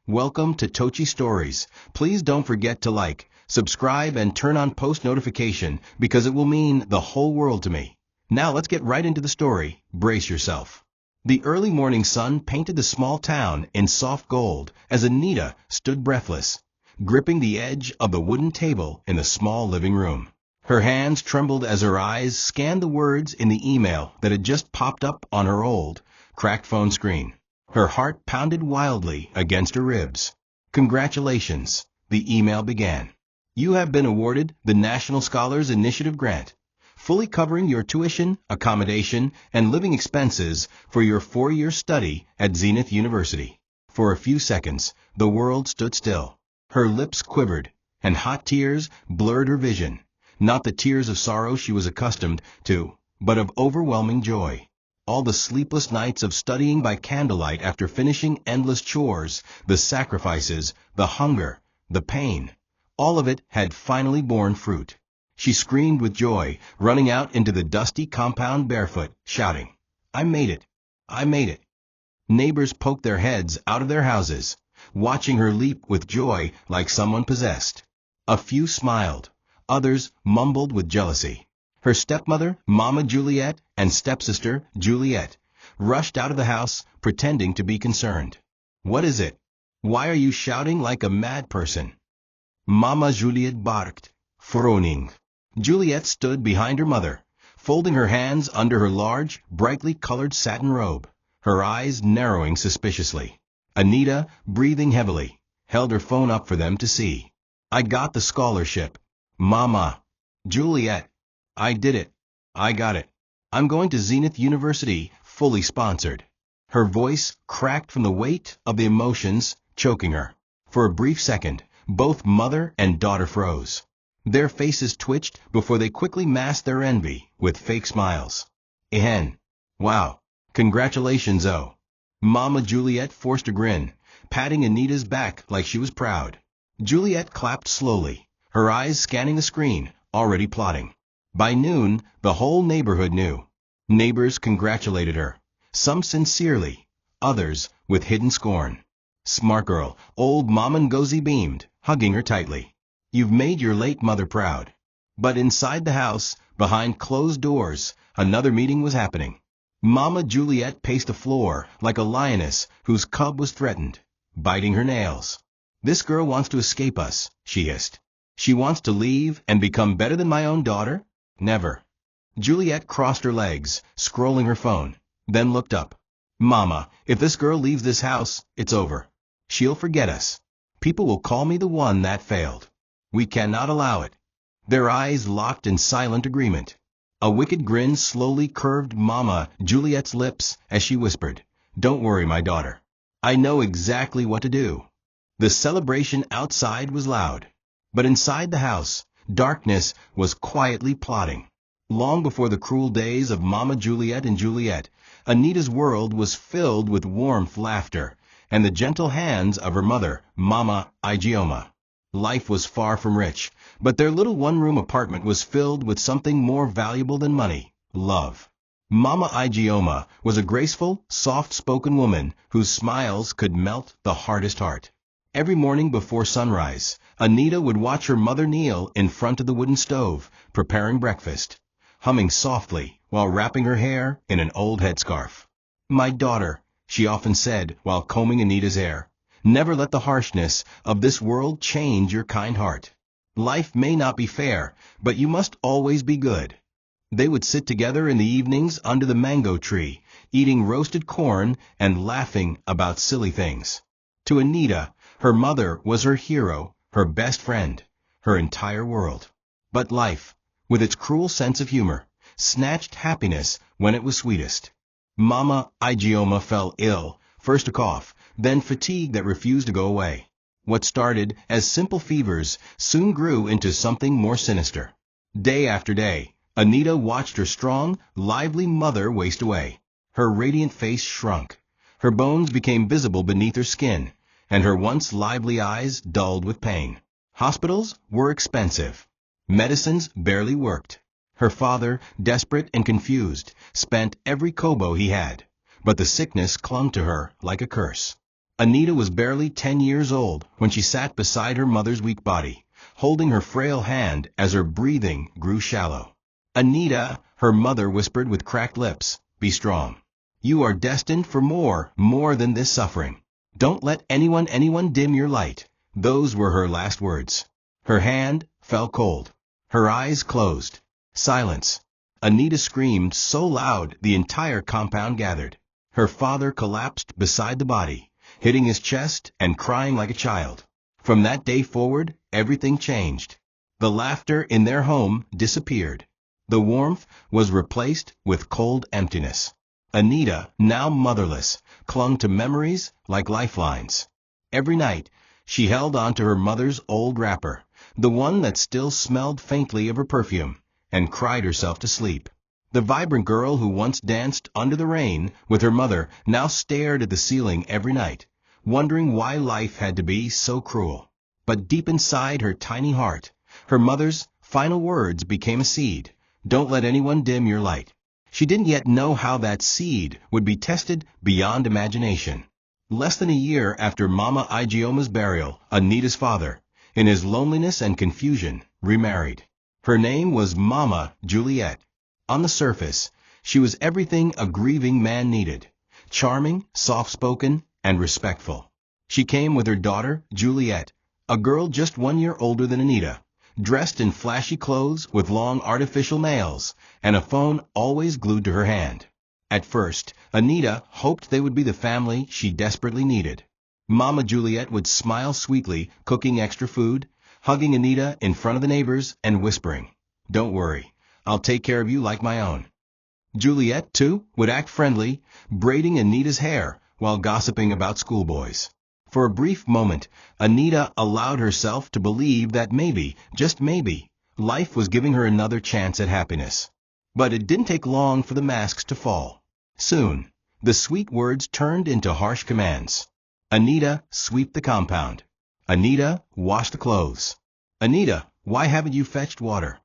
Welcome to TOCHI Stories. Please don't forget to like, subscribe, and turn on post notification because it will mean the whole world to me. Now let's get right into the story. Brace yourself. The early morning sun painted the small town in soft gold as Anita stood breathless, gripping the edge of the wooden table in the small living room. Her hands trembled as her eyes scanned the words in the email that had just popped up on her old, cracked phone screen. Her heart pounded wildly against her ribs. Congratulations, the email began. You have been awarded the National Scholars Initiative Grant, fully covering your tuition, accommodation, and living expenses for your 4-year study at Zenith University. For a few seconds, the world stood still. Her lips quivered, and hot tears blurred her vision. Not the tears of sorrow she was accustomed to, but of overwhelming joy. All the sleepless nights of studying by candlelight after finishing endless chores, the sacrifices, the hunger, the pain, all of it had finally borne fruit. She screamed with joy, running out into the dusty compound barefoot, shouting, "I made it! I made it!" Neighbors poked their heads out of their houses, watching her leap with joy like someone possessed. A few smiled. Others mumbled with jealousy. Her stepmother, Mama Juliet, and stepsister, Juliet, rushed out of the house, pretending to be concerned. "What is it? Why are you shouting like a mad person?" Mama Juliet barked, "Froning." Juliet stood behind her mother, folding her hands under her large, brightly colored satin robe, her eyes narrowing suspiciously. Anita, breathing heavily, held her phone up for them to see. "I got the scholarship. Mama." "Juliet, I did it. I got it. I'm going to Zenith University, fully sponsored." Her voice cracked from the weight of the emotions choking her. For a brief second, both mother and daughter froze. Their faces twitched before they quickly masked their envy with fake smiles. "Ehen. Wow. Congratulations, oh." Mama Juliet forced a grin, patting Anita's back like she was proud. Juliet clapped slowly, her eyes scanning the screen, already plotting. By noon, the whole neighborhood knew. Neighbors congratulated her, some sincerely, others with hidden scorn. "Smart girl," old Mama Ngozi beamed, hugging her tightly. "You've made your late mother proud." But inside the house, behind closed doors, another meeting was happening. Mama Juliet paced the floor like a lioness whose cub was threatened, biting her nails. "This girl wants to escape us," she hissed. "She wants to leave and become better than my own daughter? Never." Juliet crossed her legs, scrolling her phone, then looked up. "Mama, if this girl leaves this house, it's over. She'll forget us. People will call me the one that failed. We cannot allow it." Their eyes locked in silent agreement. A wicked grin slowly curved Mama Juliet's lips as she whispered, "Don't worry, my daughter. I know exactly what to do." The celebration outside was loud, but inside the house, darkness was quietly plotting. Long before the cruel days of Mama Juliet and Juliet, Anita's world was filled with warmth, laughter, and the gentle hands of her mother, Mama Igioma. Life was far from rich, but their little one-room apartment was filled with something more valuable than money: love. Mama Igioma was a graceful, soft-spoken woman whose smiles could melt the hardest heart. Every morning before sunrise, Anita would watch her mother kneel in front of the wooden stove, preparing breakfast, humming softly while wrapping her hair in an old headscarf. "My daughter," she often said while combing Anita's hair, "never let the harshness of this world change your kind heart. Life may not be fair, but you must always be good." They would sit together in the evenings under the mango tree, eating roasted corn and laughing about silly things. To Anita, her mother was her hero, her best friend, her entire world. But life, with its cruel sense of humor, snatched happiness when it was sweetest. Mama Igioma fell ill, first a cough, then fatigue that refused to go away. What started as simple fevers soon grew into something more sinister. Day after day, Anita watched her strong, lively mother waste away. Her radiant face shrunk, her bones became visible beneath her skin, and her once lively eyes dulled with pain. Hospitals were expensive. Medicines barely worked. Her father, desperate and confused, spent every kobo he had, but the sickness clung to her like a curse. Anita was barely 10 years old when she sat beside her mother's weak body, holding her frail hand as her breathing grew shallow. "Anita," her mother whispered with cracked lips, "be strong. You are destined for more than this suffering. Don't let anyone dim your light." Those were her last words. Her hand fell cold. Her eyes closed. Silence. Anita screamed so loud the entire compound gathered. Her father collapsed beside the body, hitting his chest and crying like a child. From that day forward, everything changed. The laughter in their home disappeared. The warmth was replaced with cold emptiness. Anita, now motherless, clung to memories like lifelines. Every night, she held onto her mother's old wrapper, the one that still smelled faintly of her perfume, and cried herself to sleep. The vibrant girl who once danced under the rain with her mother now stared at the ceiling every night, wondering why life had to be so cruel. But deep inside her tiny heart, her mother's final words became a seed. "Don't let anyone dim your light." She didn't yet know how that seed would be tested beyond imagination. Less than a year after Mama Igioma's burial, Anita's father, in his loneliness and confusion, remarried. Her name was Mama Juliet. On the surface, she was everything a grieving man needed: charming, soft-spoken, and respectful. She came with her daughter, Juliet, a girl just 1 year older than Anita, dressed in flashy clothes with long artificial nails, and a phone always glued to her hand. At first, Anita hoped they would be the family she desperately needed. Mama Juliet would smile sweetly, cooking extra food, hugging Anita in front of the neighbors, and whispering, "Don't worry, I'll take care of you like my own." Juliet, too, would act friendly, braiding Anita's hair while gossiping about schoolboys. For a brief moment, Anita allowed herself to believe that maybe, just maybe, life was giving her another chance at happiness. But it didn't take long for the masks to fall. Soon, the sweet words turned into harsh commands. "Anita, sweep the compound. Anita, wash the clothes. Anita, why haven't you fetched water?"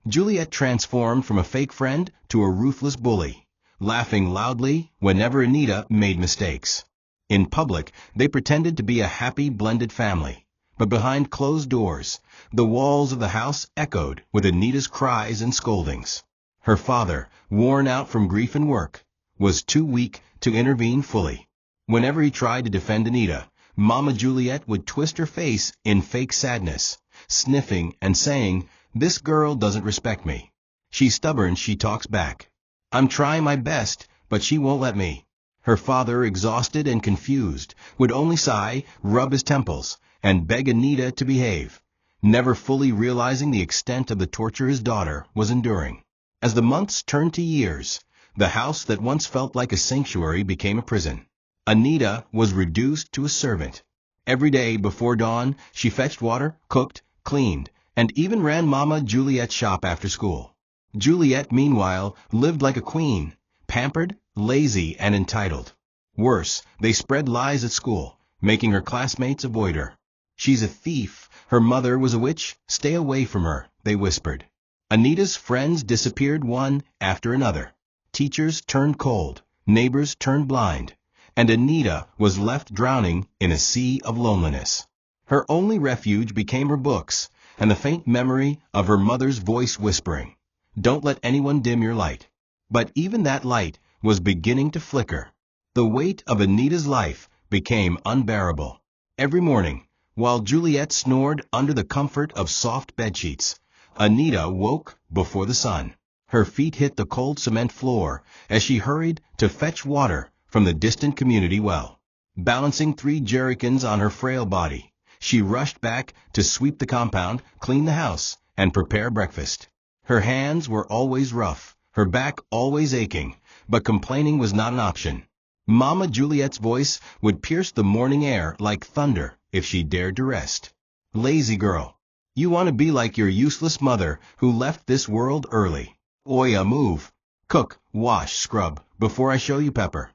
Juliet transformed from a fake friend to a ruthless bully, laughing loudly whenever Anita made mistakes. In public, they pretended to be a happy blended family, but behind closed doors, the walls of the house echoed with Anita's cries and scoldings. Her father, worn out from grief and work, was too weak to intervene fully. Whenever he tried to defend Anita, Mama Juliet would twist her face in fake sadness, sniffing and saying, "This girl doesn't respect me. She's stubborn, she talks back. I'm trying my best, but she won't let me." Her father, exhausted and confused, would only sigh, rub his temples, and beg Anita to behave, never fully realizing the extent of the torture his daughter was enduring. As the months turned to years, the house that once felt like a sanctuary became a prison. Anita was reduced to a servant. Every day before dawn, she fetched water, cooked, cleaned, and even ran Mama Juliet's shop after school. Juliet, meanwhile, lived like a queen, pampered, lazy, and entitled. Worse, they spread lies at school, making her classmates avoid her. "She's a thief. Her mother was a witch. Stay away from her," they whispered. Anita's friends disappeared one after another. Teachers turned cold, neighbors turned blind, and Anita was left drowning in a sea of loneliness. Her only refuge became her books, and the faint memory of her mother's voice whispering, "Don't let anyone dim your light." But even that light was beginning to flicker. The weight of Anita's life became unbearable. Every morning, while Juliet snored under the comfort of soft bedsheets, Anita woke before the sun. Her feet hit the cold cement floor as she hurried to fetch water from the distant community well. Balancing 3 jerrycans on her frail body, she rushed back to sweep the compound, clean the house, and prepare breakfast. Her hands were always rough, her back always aching, but complaining was not an option. Mama Juliet's voice would pierce the morning air like thunder if she dared to rest. "Lazy girl. You want to be like your useless mother who left this world early. Oya, move. Cook, wash, scrub, before I show you pepper."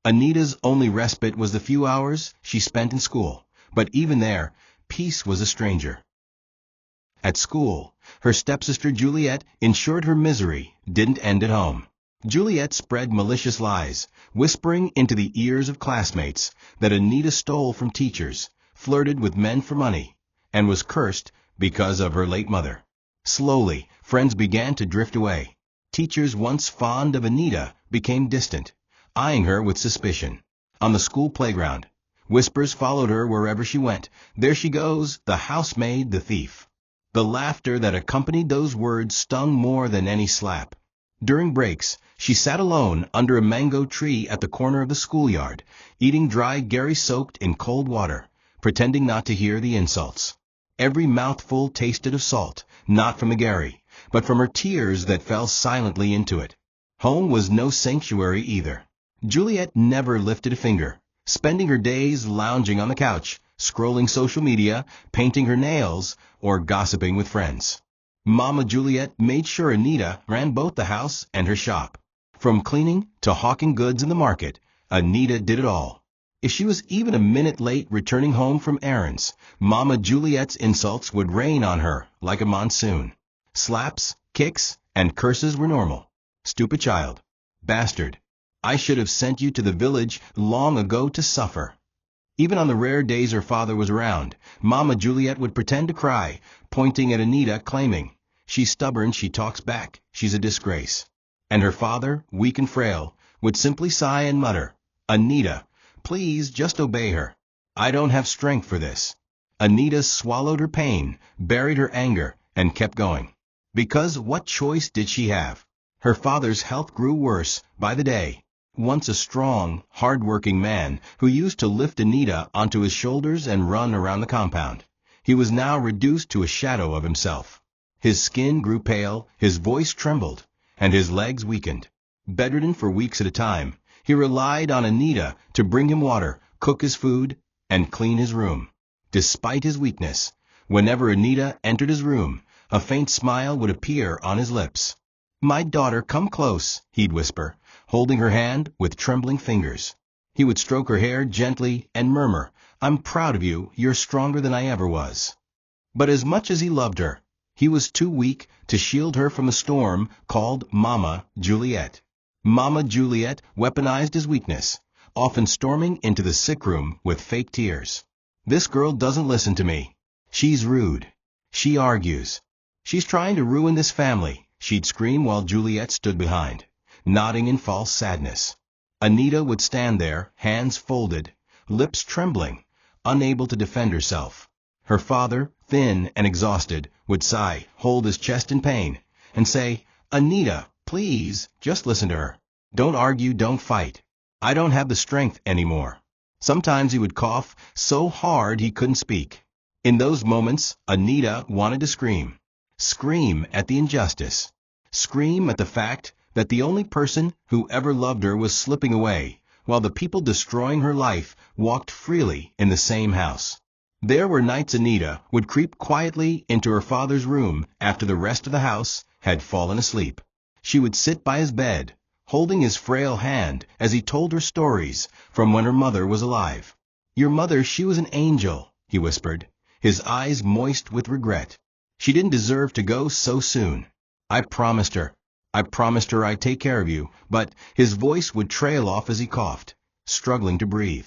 Anita's only respite was the few hours she spent in school, but even there, peace was a stranger. At school, her stepsister Juliet ensured her misery didn't end at home. Juliet spread malicious lies, whispering into the ears of classmates that Anita stole from teachers, flirted with men for money, and was cursed because of her late mother. Slowly, friends began to drift away. Teachers once fond of Anita became distant, eyeing her with suspicion. On the school playground, whispers followed her wherever she went. There she goes, the housemaid, the thief. The laughter that accompanied those words stung more than any slap. During breaks, she sat alone under a mango tree at the corner of the schoolyard, eating dry Gary soaked in cold water, pretending not to hear the insults. Every mouthful tasted of salt, not from the Gary, but from her tears that fell silently into it. Home was no sanctuary either. Juliet never lifted a finger, spending her days lounging on the couch, scrolling social media, painting her nails, or gossiping with friends. Mama Juliet made sure Anita ran both the house and her shop. From cleaning to hawking goods in the market, Anita did it all. If she was even a minute late returning home from errands, Mama Juliet's insults would rain on her like a monsoon. Slaps, kicks, and curses were normal. Stupid child. Bastard. I should have sent you to the village long ago to suffer. Even on the rare days her father was around, Mama Juliet would pretend to cry, pointing at Anita, claiming, "She's stubborn, she talks back, she's a disgrace." And her father, weak and frail, would simply sigh and mutter, "Anita, please just obey her. I don't have strength for this." Anita swallowed her pain, buried her anger, and kept going. Because what choice did she have? Her father's health grew worse by the day. Once a strong, hard-working man who used to lift Anita onto his shoulders and run around the compound, he was now reduced to a shadow of himself. His skin grew pale, his voice trembled, and his legs weakened. Bedridden for weeks at a time, he relied on Anita to bring him water, cook his food, and clean his room. Despite his weakness, whenever Anita entered his room, a faint smile would appear on his lips. "My daughter, come close," he'd whisper, holding her hand with trembling fingers. He would stroke her hair gently and murmur, "I'm proud of you, you're stronger than I ever was." But as much as he loved her, he was too weak to shield her from the storm called Mama Juliet. Mama Juliet weaponized his weakness, often storming into the sick room with fake tears. "This girl doesn't listen to me. She's rude. She argues. She's trying to ruin this family," she'd scream while Juliet stood behind, nodding in false sadness. Anita would stand there, hands folded, lips trembling, unable to defend herself. Her father, thin and exhausted, would sigh, hold his chest in pain, and say, "Anita, please, just listen to her. Don't argue, don't fight. I don't have the strength anymore." Sometimes he would cough so hard he couldn't speak. In those moments, Anita wanted to scream. Scream at the injustice. Scream at the fact that the only person who ever loved her was slipping away, while the people destroying her life walked freely in the same house. There were nights Anita would creep quietly into her father's room after the rest of the house had fallen asleep. She would sit by his bed, holding his frail hand as he told her stories from when her mother was alive. "Your mother, she was an angel," he whispered, his eyes moist with regret. "She didn't deserve to go so soon. I promised her I'd take care of you," but his voice would trail off as he coughed, struggling to breathe.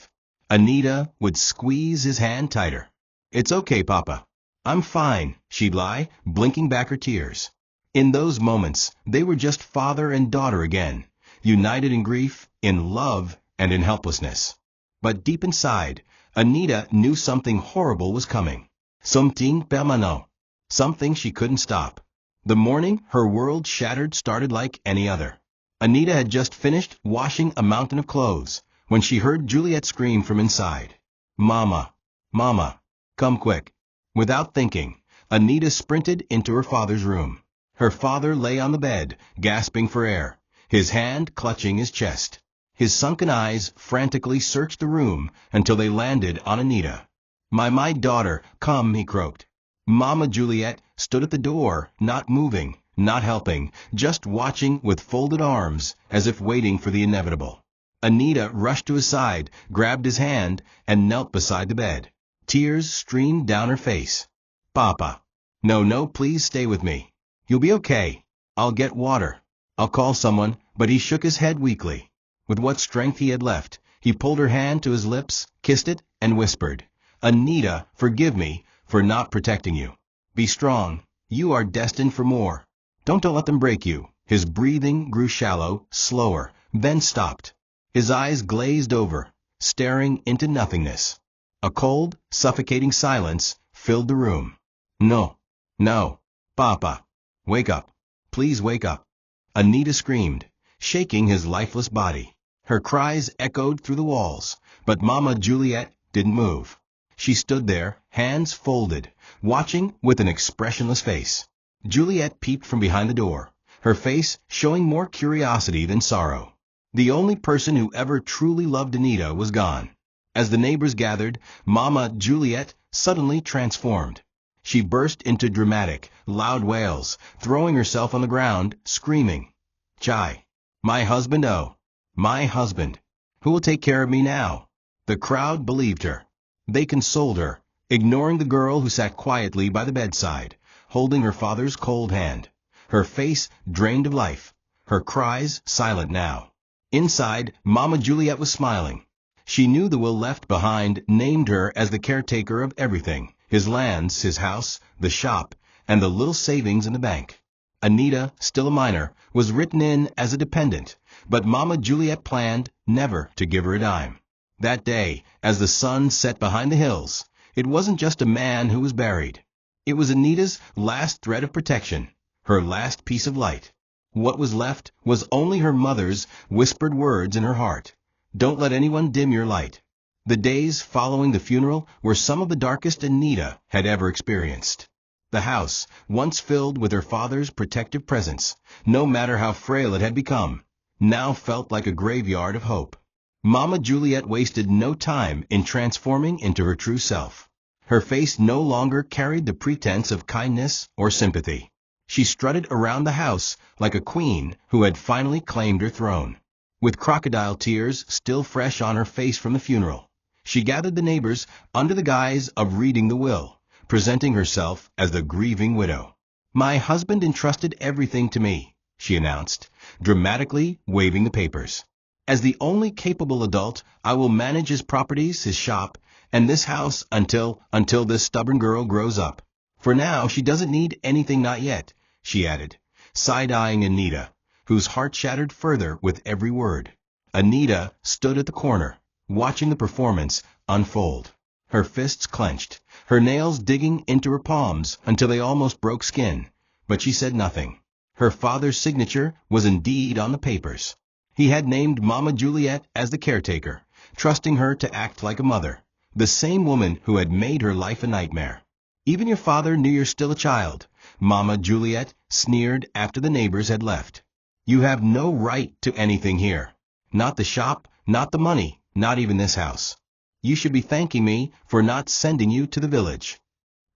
Anita would squeeze his hand tighter. "It's okay, Papa. I'm fine," she'd lie, blinking back her tears. In those moments, they were just father and daughter again, united in grief, in love, and in helplessness. But deep inside, Anita knew something horrible was coming. Something permanent. Something she couldn't stop. The morning her world shattered started like any other. Anita had just finished washing a mountain of clothes when she heard Juliet scream from inside. "Mama, Mama, come quick." Without thinking, Anita sprinted into her father's room. Her father lay on the bed, gasping for air, his hand clutching his chest. His sunken eyes frantically searched the room until they landed on Anita. My daughter, come," he croaked. Mama Juliet stood at the door, not moving, not helping, just watching with folded arms, as if waiting for the inevitable. Anita rushed to his side, grabbed his hand, and knelt beside the bed. Tears streamed down her face. "Papa. No, please stay with me. You'll be okay. I'll get water. I'll call someone, But he shook his head weakly. With what strength he had left, he pulled her hand to his lips, kissed it, and whispered, "Anita, forgive me for not protecting you. Be strong. You are destined for more. Don't let them break you." His breathing grew shallow, slower, then stopped. His eyes glazed over, staring into nothingness. A cold, suffocating silence filled the room. "No. No. Papa. Wake up. Please wake up." Anita screamed, shaking his lifeless body. Her cries echoed through the walls, but Mama Juliet didn't move. She stood there, hands folded, watching with an expressionless face. Juliet peeped from behind the door, her face showing more curiosity than sorrow. The only person who ever truly loved Anita was gone. As the neighbors gathered, Mama Juliet suddenly transformed. She burst into dramatic, loud wails, throwing herself on the ground, screaming, "Chai! My husband, oh! My husband! Who will take care of me now?" The crowd believed her. They consoled her, ignoring the girl who sat quietly by the bedside, holding her father's cold hand, her face drained of life, her cries silent now. Inside, Mama Juliet was smiling. She knew the will left behind named her as the caretaker of everything, his lands, his house, the shop, and the little savings in the bank. Anita, still a minor, was written in as a dependent, but Mama Juliet planned never to give her a dime. That day, as the sun set behind the hills, it wasn't just a man who was buried. It was Anita's last thread of protection, her last piece of light. What was left was only her mother's whispered words in her heart. "Don't let anyone dim your light." The days following the funeral were some of the darkest Anita had ever experienced. The house, once filled with her father's protective presence, no matter how frail it had become, now felt like a graveyard of hope. Mama Juliet wasted no time in transforming into her true self. Her face no longer carried the pretense of kindness or sympathy. She strutted around the house like a queen who had finally claimed her throne. With crocodile tears still fresh on her face from the funeral, she gathered the neighbors under the guise of reading the will, presenting herself as the grieving widow. "My husband entrusted everything to me," she announced, dramatically waving the papers. "As the only capable adult, I will manage his properties, his shop, and this house until this stubborn girl grows up. For now, she doesn't need anything, not yet," she added, side-eyeing Anita, whose heart shattered further with every word. Anita stood at the corner, watching the performance unfold, her fists clenched, her nails digging into her palms until they almost broke skin, but she said nothing. Her father's signature was indeed on the papers. He had named Mama Juliet as the caretaker, trusting her to act like a mother, the same woman who had made her life a nightmare. "Even your father knew you're still a child," Mama Juliet sneered after the neighbors had left. "You have no right to anything here. Not the shop, not the money, not even this house. You should be thanking me for not sending you to the village."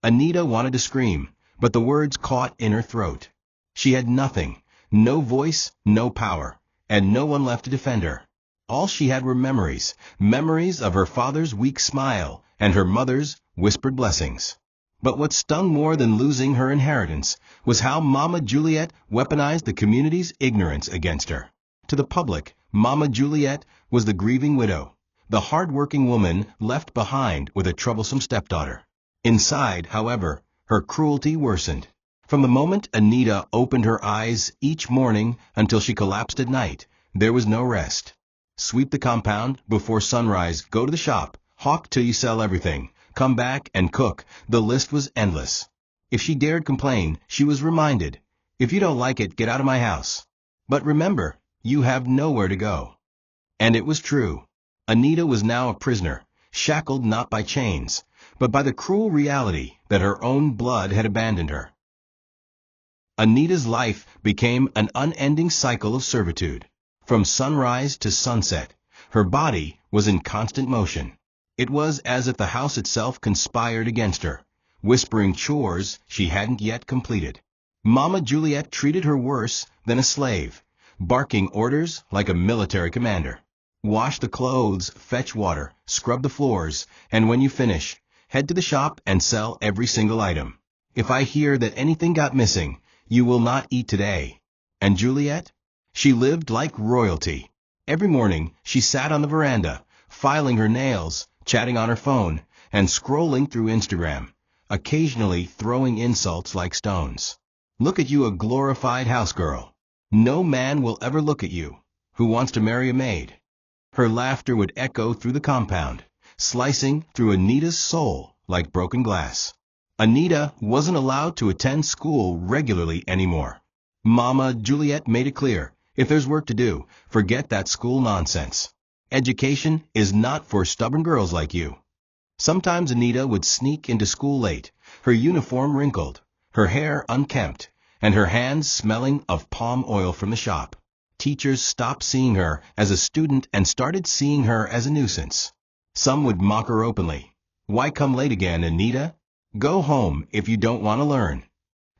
Anita wanted to scream, but the words caught in her throat. She had nothing, no voice, no power, and no one left to defend her. All she had were memories, memories of her father's weak smile and her mother's whispered blessings. But what stung more than losing her inheritance was how Mama Juliet weaponized the community's ignorance against her. To the public, Mama Juliet was the grieving widow, the hard-working woman left behind with a troublesome stepdaughter. Inside, however, her cruelty worsened. From the moment Anita opened her eyes each morning until she collapsed at night, there was no rest. Sweep the compound before sunrise, go to the shop, hawk till you sell everything, come back and cook. The list was endless. If she dared complain, she was reminded, "If you don't like it, get out of my house. But remember, you have nowhere to go." And it was true. Anita was now a prisoner, shackled not by chains, but by the cruel reality that her own blood had abandoned her. Anita's life became an unending cycle of servitude. From sunrise to sunset, her body was in constant motion. It was as if the house itself conspired against her, whispering chores she hadn't yet completed. Mama Juliet treated her worse than a slave, barking orders like a military commander. "Wash the clothes, fetch water, scrub the floors, and when you finish, head to the shop and sell every single item. If I hear that anything got missing, you will not eat today." And Juliet? She lived like royalty. Every morning, she sat on the veranda, filing her nails, chatting on her phone, and scrolling through Instagram, occasionally throwing insults like stones. Look at you, a glorified housegirl. No man will ever look at you. Who wants to marry a maid? Her laughter would echo through the compound, slicing through Anita's soul like broken glass. Anita wasn't allowed to attend school regularly anymore. Mama Juliet made it clear, if there's work to do, forget that school nonsense. Education is not for stubborn girls like you. Sometimes Anita would sneak into school late, her uniform wrinkled, her hair unkempt, and her hands smelling of palm oil from the shop. Teachers stopped seeing her as a student and started seeing her as a nuisance. Some would mock her openly. Why come late again, Anita? Go home if you don't want to learn.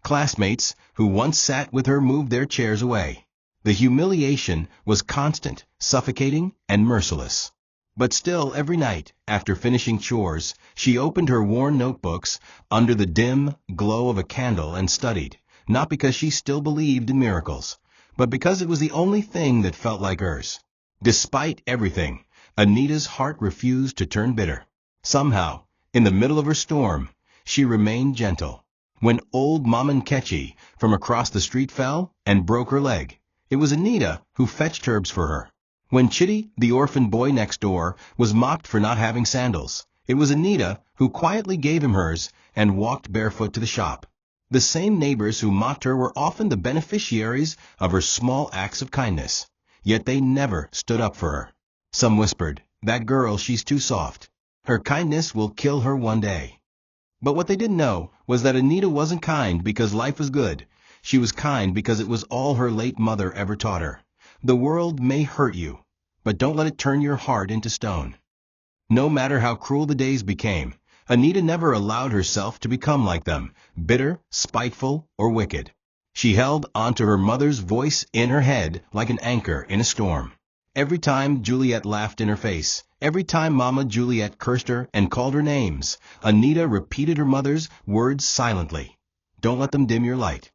Classmates who once sat with her moved their chairs away. The humiliation was constant, suffocating, and merciless. But still, every night, after finishing chores, she opened her worn notebooks under the dim glow of a candle and studied, not because she still believed in miracles, but because it was the only thing that felt like hers. Despite everything, Anita's heart refused to turn bitter. Somehow, in the middle of her storm, she remained gentle. When old Mama Nkechi from across the street fell and broke her leg, it was Anita who fetched herbs for her. When Chitty, the orphan boy next door, was mocked for not having sandals, it was Anita who quietly gave him hers and walked barefoot to the shop. The same neighbors who mocked her were often the beneficiaries of her small acts of kindness, yet they never stood up for her. Some whispered, "That girl, she's too soft. Her kindness will kill her one day." But what they didn't know was that Anita wasn't kind because life was good. She was kind because it was all her late mother ever taught her. The world may hurt you, but don't let it turn your heart into stone. No matter how cruel the days became, Anita never allowed herself to become like them, bitter, spiteful, or wicked. She held onto her mother's voice in her head like an anchor in a storm. Every time Juliet laughed in her face, every time Mama Juliet cursed her and called her names, Anita repeated her mother's words silently. Don't let them dim your light.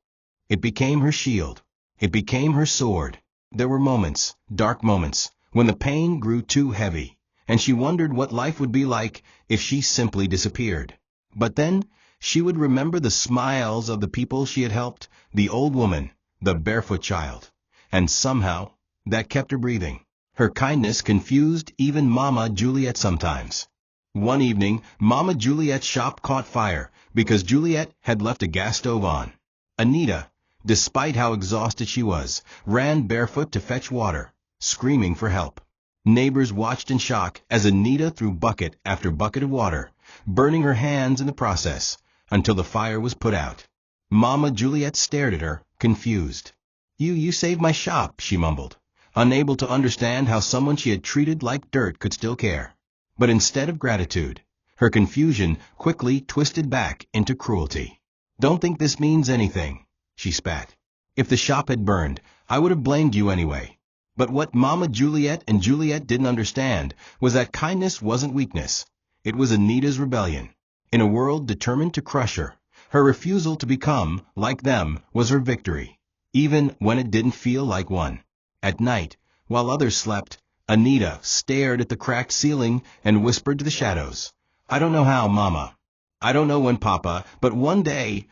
It became her shield. It became her sword. There were moments, dark moments, when the pain grew too heavy, and she wondered what life would be like if she simply disappeared. But then she would remember the smiles of the people she had helped, the old woman, the barefoot child, and somehow that kept her breathing. Her kindness confused even Mama Juliet sometimes. One evening, Mama Juliet's shop caught fire because Juliet had left a gas stove on. Anita, despite how exhausted she was, ran barefoot to fetch water, screaming for help. Neighbors watched in shock as Anita threw bucket after bucket of water, burning her hands in the process, until the fire was put out. Mama Juliet stared at her, confused. You saved my shop," she mumbled, unable to understand how someone she had treated like dirt could still care. But instead of gratitude, her confusion quickly twisted back into cruelty. "Don't think this means anything," she spat. "If the shop had burned, I would have blamed you anyway." But what Mama Juliet and Juliet didn't understand was that kindness wasn't weakness. It was Anita's rebellion. In a world determined to crush her, her refusal to become like them was her victory, even when it didn't feel like one. At night, while others slept, Anita stared at the cracked ceiling and whispered to the shadows, "I don't know how, Mama. I don't know when, Papa, but one day,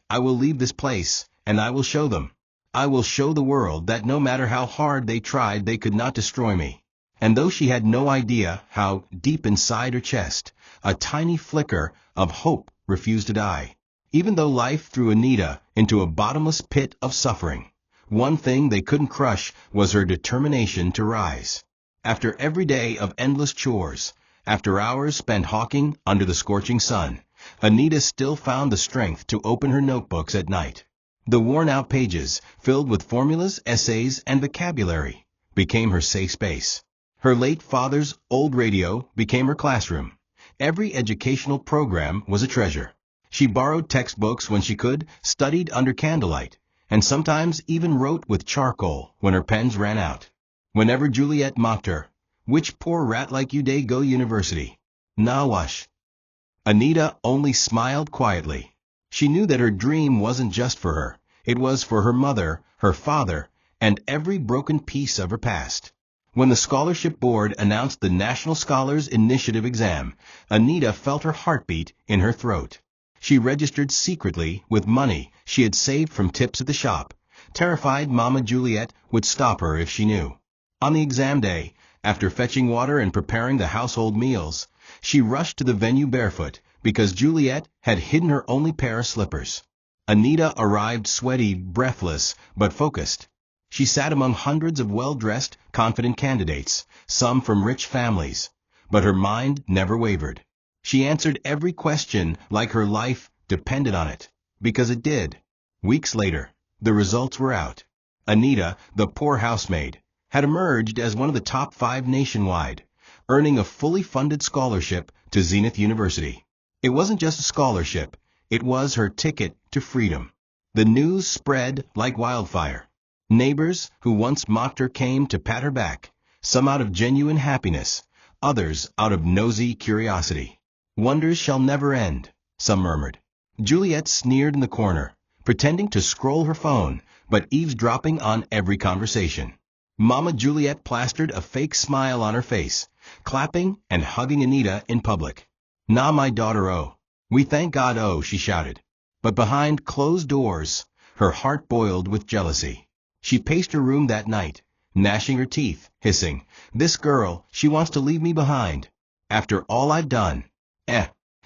I will leave this place, and I will show them. I will show the world that no matter how hard they tried, they could not destroy me." And though she had no idea how, deep inside her chest, a tiny flicker of hope refused to die, even though life threw Anita into a bottomless pit of suffering, one thing they couldn't crush was her determination to rise. After every day of endless chores, after hours spent hawking under the scorching sun, Anita still found the strength to open her notebooks at night. The worn-out pages, filled with formulas, essays, and vocabulary, became her safe space. Her late father's old radio became her classroom. Every educational program was a treasure. She borrowed textbooks when she could, studied under candlelight, and sometimes even wrote with charcoal when her pens ran out. Whenever Juliet mocked her, "Which poor rat like you day go university? Nah wash." Anita only smiled quietly. She knew that her dream wasn't just for her. It was for her mother, her father, and every broken piece of her past. When the scholarship board announced the National Scholars Initiative exam, Anita felt her heartbeat in her throat. She registered secretly with money she had saved from tips at the shop, terrified Mama Juliet would stop her if she knew. On the exam day, after fetching water and preparing the household meals, she rushed to the venue barefoot because Juliet had hidden her only pair of slippers. Anita arrived sweaty, breathless, but focused. She sat among hundreds of well-dressed, confident candidates, some from rich families, but her mind never wavered. She answered every question like her life depended on it, because it did. Weeks later, the results were out. Anita, the poor housemaid, had emerged as one of the top 5 nationwide, earning a fully funded scholarship to Zenith University. It wasn't just a scholarship, it was her ticket to freedom. The news spread like wildfire. Neighbors who once mocked her came to pat her back, some out of genuine happiness, others out of nosy curiosity. Wonders shall never end, some murmured. Juliet sneered in the corner, pretending to scroll her phone, but eavesdropping on every conversation. Mama Juliet plastered a fake smile on her face, clapping and hugging Anita in public. "Nah, my daughter, oh. We thank God, oh," she shouted. But behind closed doors, her heart boiled with jealousy. She paced her room that night, gnashing her teeth, hissing, "This girl, she wants to leave me behind. After all I've done.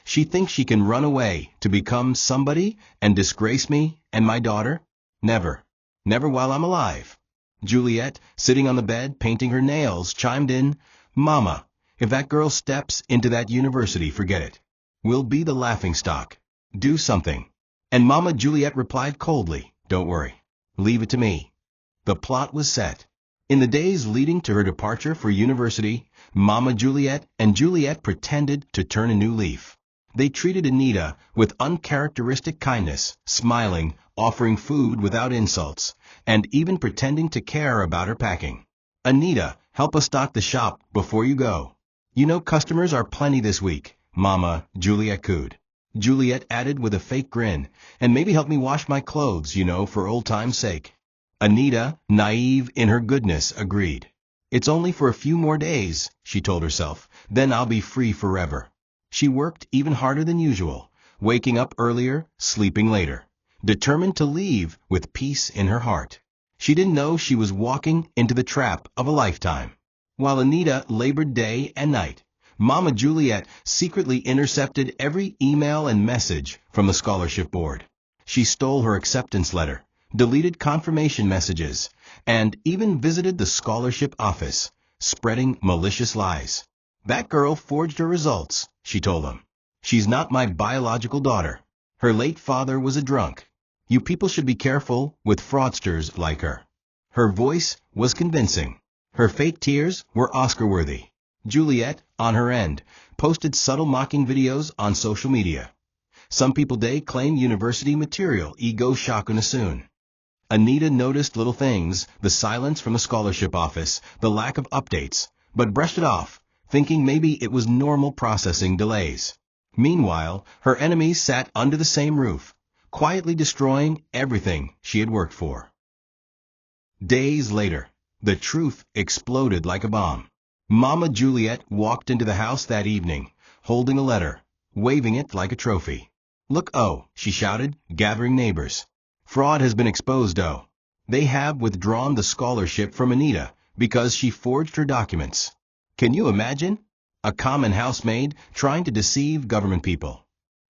She thinks she can run away to become somebody and disgrace me and my daughter? Never. Never while I'm alive." Juliet, sitting on the bed painting her nails, chimed in, "Mama, if that girl steps into that university, forget it. We'll be the laughingstock. Do something." And Mama Juliet replied coldly, "Don't worry. Leave it to me." The plot was set. In the days leading to her departure for university, Mama Juliet and Juliet pretended to turn a new leaf. They treated Anita with uncharacteristic kindness, smiling, offering food without insults, and even pretending to care about her packing. "Anita, help us stock the shop before you go. You know customers are plenty this week," Mama Juliet cooed. Juliet added with a fake grin, "And maybe help me wash my clothes, for old time's sake." Anita, naive in her goodness, agreed. "It's only for a few more days," she told herself, "then I'll be free forever." She worked even harder than usual, waking up earlier, sleeping later, determined to leave with peace in her heart. She didn't know she was walking into the trap of a lifetime. While Anita labored day and night, Mama Juliet secretly intercepted every email and message from the scholarship board. She stole her acceptance letter, deleted confirmation messages, and even visited the scholarship office, spreading malicious lies. "That girl forged her results," she told them. "She's not my biological daughter. Her late father was a drunk. You people should be careful with fraudsters like her." Her voice was convincing. Her fake tears were Oscar-worthy. Juliet, on her end, posted subtle mocking videos on social media. Some people they claim university material, ego shakuna soon. Anita noticed little things, the silence from the scholarship office, the lack of updates, but brushed it off, thinking maybe it was normal processing delays. Meanwhile, her enemies sat under the same roof, quietly destroying everything she had worked for. Days later, the truth exploded like a bomb. Mama Juliet walked into the house that evening, holding a letter, waving it like a trophy. "Look, oh," she shouted, gathering neighbors. "Fraud has been exposed, oh. They have withdrawn the scholarship from Anita because she forged her documents." Can you imagine? A common housemaid trying to deceive government people.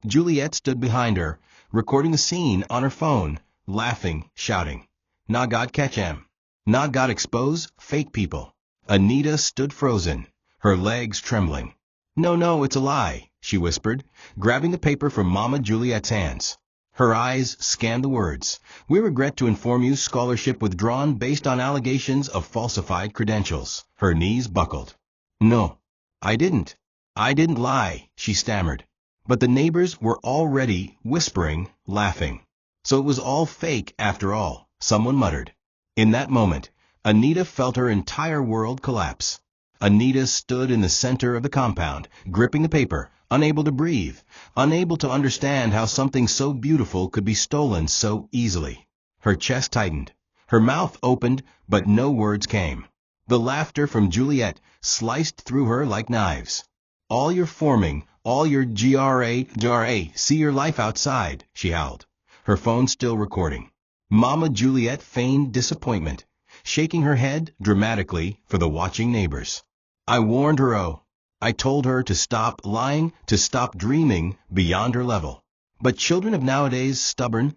Juliet stood behind her, recording the scene on her phone, laughing, shouting, "Nah God catch 'em. Nah God expose fake people." Anita stood frozen, her legs trembling. "No, no, it's a lie," she whispered, grabbing the paper from Mama Juliet's hands. Her eyes scanned the words. "We regret to inform you scholarship withdrawn based on allegations of falsified credentials." Her knees buckled. "No, I didn't lie," she stammered. But the neighbors were already whispering, laughing. "So it was all fake after all," someone muttered. In that moment, Anita felt her entire world collapse. Anita stood in the center of the compound, gripping the paper, unable to breathe, unable to understand how something so beautiful could be stolen so easily. Her chest tightened, Her mouth opened, but no words came. The laughter from Juliet sliced through her like knives. All your forming, all your GRA, see your life outside, she howled, her phone still recording. Mama Juliet feigned disappointment, shaking her head dramatically for the watching neighbors. I warned her, oh. I told her to stop lying, to stop dreaming beyond her level. But children of nowadays stubborn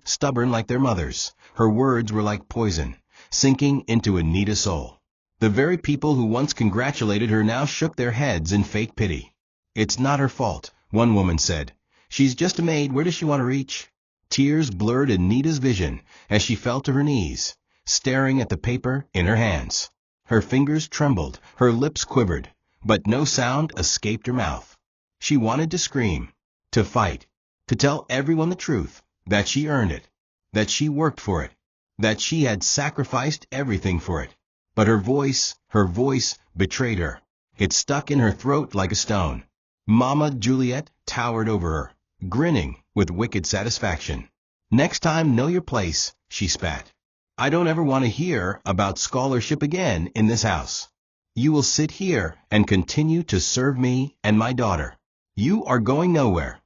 like their mothers. Her words were like poison, sinking into Anita's soul. The very people who once congratulated her now shook their heads in fake pity. It's not her fault, one woman said. She's just a maid, where does she want to reach? Tears blurred Anita's vision as she fell to her knees, staring at the paper in her hands. Her fingers trembled, her lips quivered, but no sound escaped her mouth. She wanted to scream, to fight, to tell everyone the truth, that she earned it, that she worked for it, that she had sacrificed everything for it. But her voice betrayed her. It stuck in her throat like a stone. Mama Juliet towered over her, grinning with wicked satisfaction. Next time, know your place, she spat. I don't ever want to hear about scholarship again in this house. You will sit here and continue to serve me and my daughter. You are going nowhere.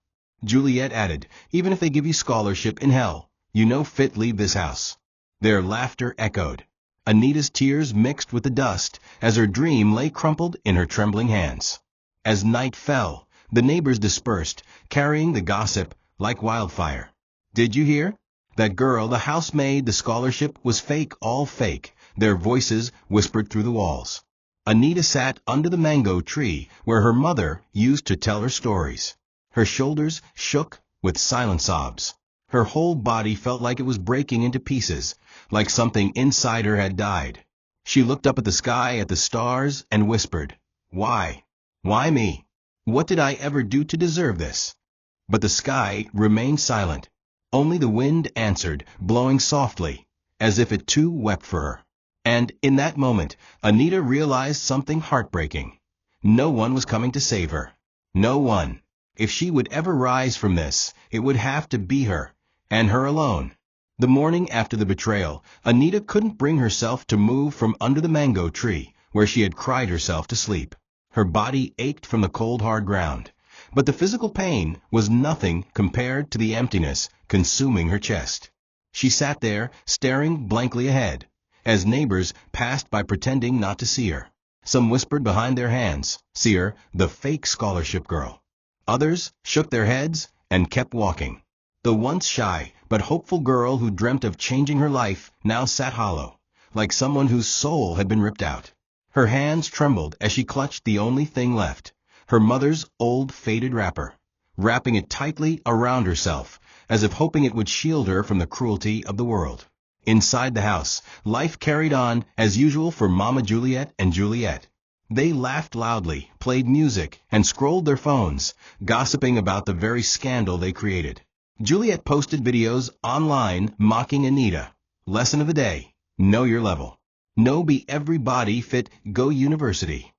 Juliet added, even if they give you scholarship in hell, you no fit leave this house. Their laughter echoed. Anita's tears mixed with the dust as her dream lay crumpled in her trembling hands. As night fell, the neighbors dispersed, carrying the gossip like wildfire. Did you hear? That girl, the housemaid, the scholarship was fake, all fake, their voices whispered through the walls. Anita sat under the mango tree where her mother used to tell her stories. Her shoulders shook with silent sobs. Her whole body felt like it was breaking into pieces, like something inside her had died. She looked up at the sky, at the stars, and whispered, Why? Why me? What did I ever do to deserve this? But the sky remained silent. Only the wind answered, blowing softly, as if it too wept for her. And in that moment, Anita realized something heartbreaking. No one was coming to save her. No one. If she would ever rise from this, it would have to be her, and her alone. The morning after the betrayal, Anita couldn't bring herself to move from under the mango tree, where she had cried herself to sleep. Her body ached from the cold, hard ground. But the physical pain was nothing compared to the emptiness consuming her chest. She sat there, staring blankly ahead, as neighbors passed by pretending not to see her. Some whispered behind their hands, see her, the fake scholarship girl. Others shook their heads and kept walking. The once shy but hopeful girl who dreamt of changing her life now sat hollow, like someone whose soul had been ripped out. Her hands trembled as she clutched the only thing left, her mother's old faded wrapper, wrapping it tightly around herself, as if hoping it would shield her from the cruelty of the world. Inside the house, life carried on as usual for Mama Juliet and Juliet. They laughed loudly, played music, and scrolled their phones, gossiping about the very scandal they created. Juliet posted videos online mocking Anita. Lesson of the day, know your level. No be everybody fit go university.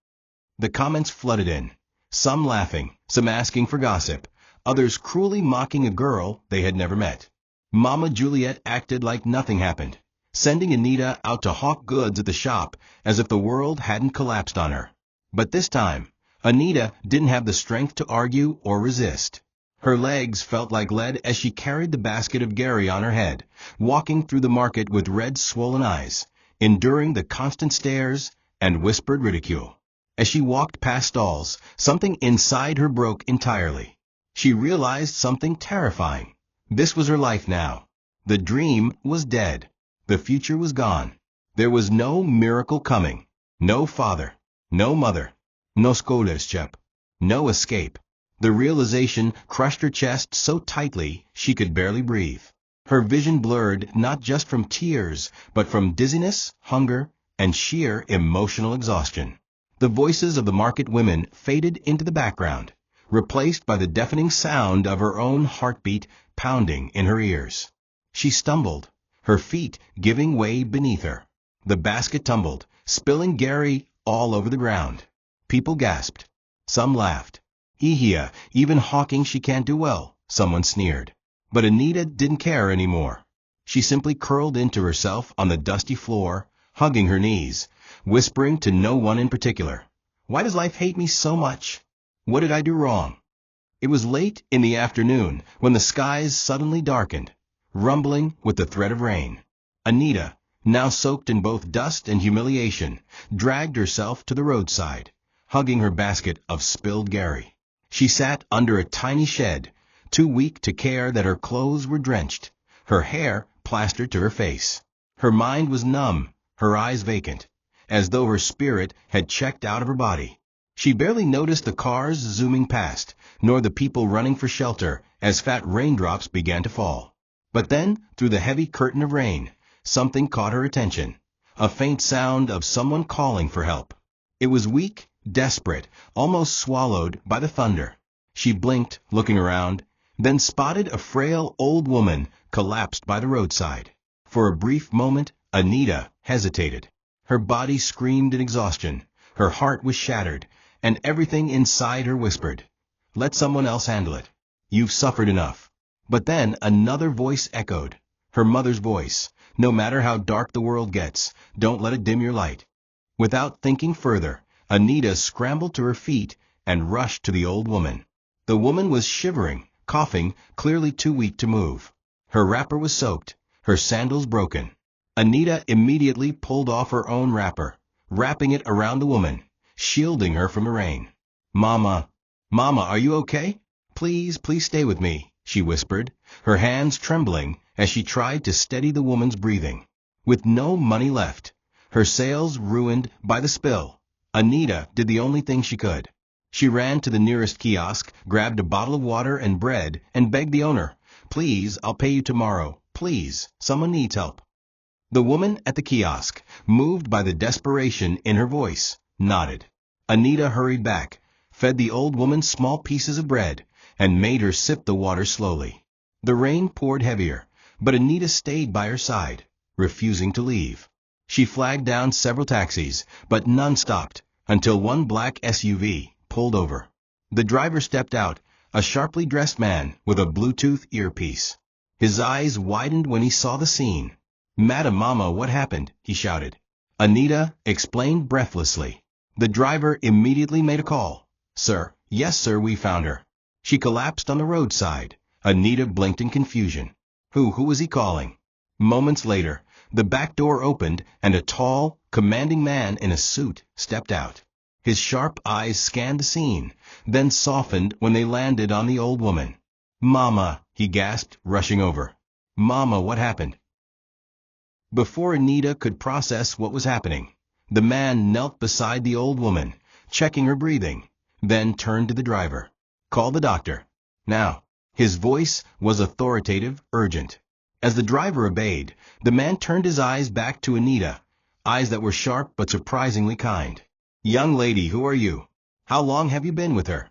The comments flooded in, some laughing, some asking for gossip, others cruelly mocking a girl they had never met. Mama Juliet acted like nothing happened, sending Anita out to hawk goods at the shop as if the world hadn't collapsed on her. But this time, Anita didn't have the strength to argue or resist. Her legs felt like lead as she carried the basket of Gary on her head, walking through the market with red, swollen eyes, enduring the constant stares and whispered ridicule. As she walked past stalls, something inside her broke entirely. She realized something terrifying. This was her life now. The dream was dead. The future was gone. There was no miracle coming. No father. No mother. No scholarship. No escape. The realization crushed her chest so tightly she could barely breathe. Her vision blurred not just from tears, but from dizziness, hunger, and sheer emotional exhaustion. The voices of the market women faded into the background, replaced by the deafening sound of her own heartbeat pounding in her ears. She stumbled, her feet giving way beneath her. The basket tumbled, spilling Gary all over the ground. People gasped. Some laughed. Ihia, even hawking she can't do well, someone sneered. But Anita didn't care anymore. She simply curled into herself on the dusty floor, hugging her knees, whispering to no one in particular. Why does life hate me so much? What did I do wrong? It was late in the afternoon when the skies suddenly darkened, rumbling with the threat of rain. Anita, now soaked in both dust and humiliation, dragged herself to the roadside, hugging her basket of spilled Gary. She sat under a tiny shed, too weak to care that her clothes were drenched, her hair plastered to her face. Her mind was numb, her eyes vacant, as though her spirit had checked out of her body. She barely noticed the cars zooming past, nor the people running for shelter as fat raindrops began to fall. But then, through the heavy curtain of rain, something caught her attention, a faint sound of someone calling for help. It was weak, desperate, almost swallowed by the thunder. She blinked, looking around, then spotted a frail old woman collapsed by the roadside. For a brief moment, Anita hesitated. Her body screamed in exhaustion, her heart was shattered, and everything inside her whispered, "Let someone else handle it. You've suffered enough." But then another voice echoed, her mother's voice. No matter how dark the world gets, don't let it dim your light. Without thinking further, Anita scrambled to her feet and rushed to the old woman. The woman was shivering, coughing, clearly too weak to move. Her wrapper was soaked, her sandals broken. Anita immediately pulled off her own wrapper, wrapping it around the woman, shielding her from the rain. "Mama, Mama, are you okay? Please, please stay with me," she whispered, her hands trembling as she tried to steady the woman's breathing. With no money left, her sales ruined by the spill, Anita did the only thing she could. She ran to the nearest kiosk, grabbed a bottle of water and bread, and begged the owner, "Please, I'll pay you tomorrow. Please, someone needs help." The woman at the kiosk, moved by the desperation in her voice, nodded. Anita hurried back, fed the old woman small pieces of bread, and made her sip the water slowly. The rain poured heavier, but Anita stayed by her side, refusing to leave. She flagged down several taxis, but none stopped, until one black SUV pulled over. The driver stepped out, a sharply dressed man with a Bluetooth earpiece. His eyes widened when he saw the scene. "Madam Mama, what happened?" he shouted. Anita explained breathlessly. The driver immediately made a call. "Sir, yes sir, we found her. She collapsed on the roadside." Anita blinked in confusion. Who was he calling? Moments later, the back door opened and a tall, commanding man in a suit stepped out. His sharp eyes scanned the scene, then softened when they landed on the old woman. "Mama," he gasped, rushing over. "Mama, what happened?" Before Anita could process what was happening, the man knelt beside the old woman, checking her breathing, then turned to the driver. "Call the doctor. Now." His voice was authoritative, urgent. As the driver obeyed, the man turned his eyes back to Anita, eyes that were sharp but surprisingly kind. "Young lady, who are you? How long have you been with her?"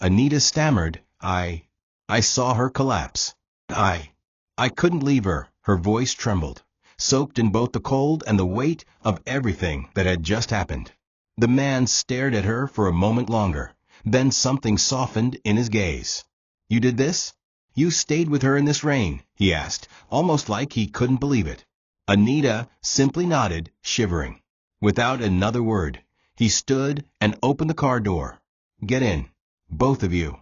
Anita stammered, I saw her collapse. I couldn't leave her." Her voice trembled, soaked in both the cold and the weight of everything that had just happened. The man stared at her for a moment longer, then something softened in his gaze. "You did this? You stayed with her in this rain?" he asked, almost like he couldn't believe it. Anita simply nodded, shivering. Without another word, he stood and opened the car door. "Get in, both of you."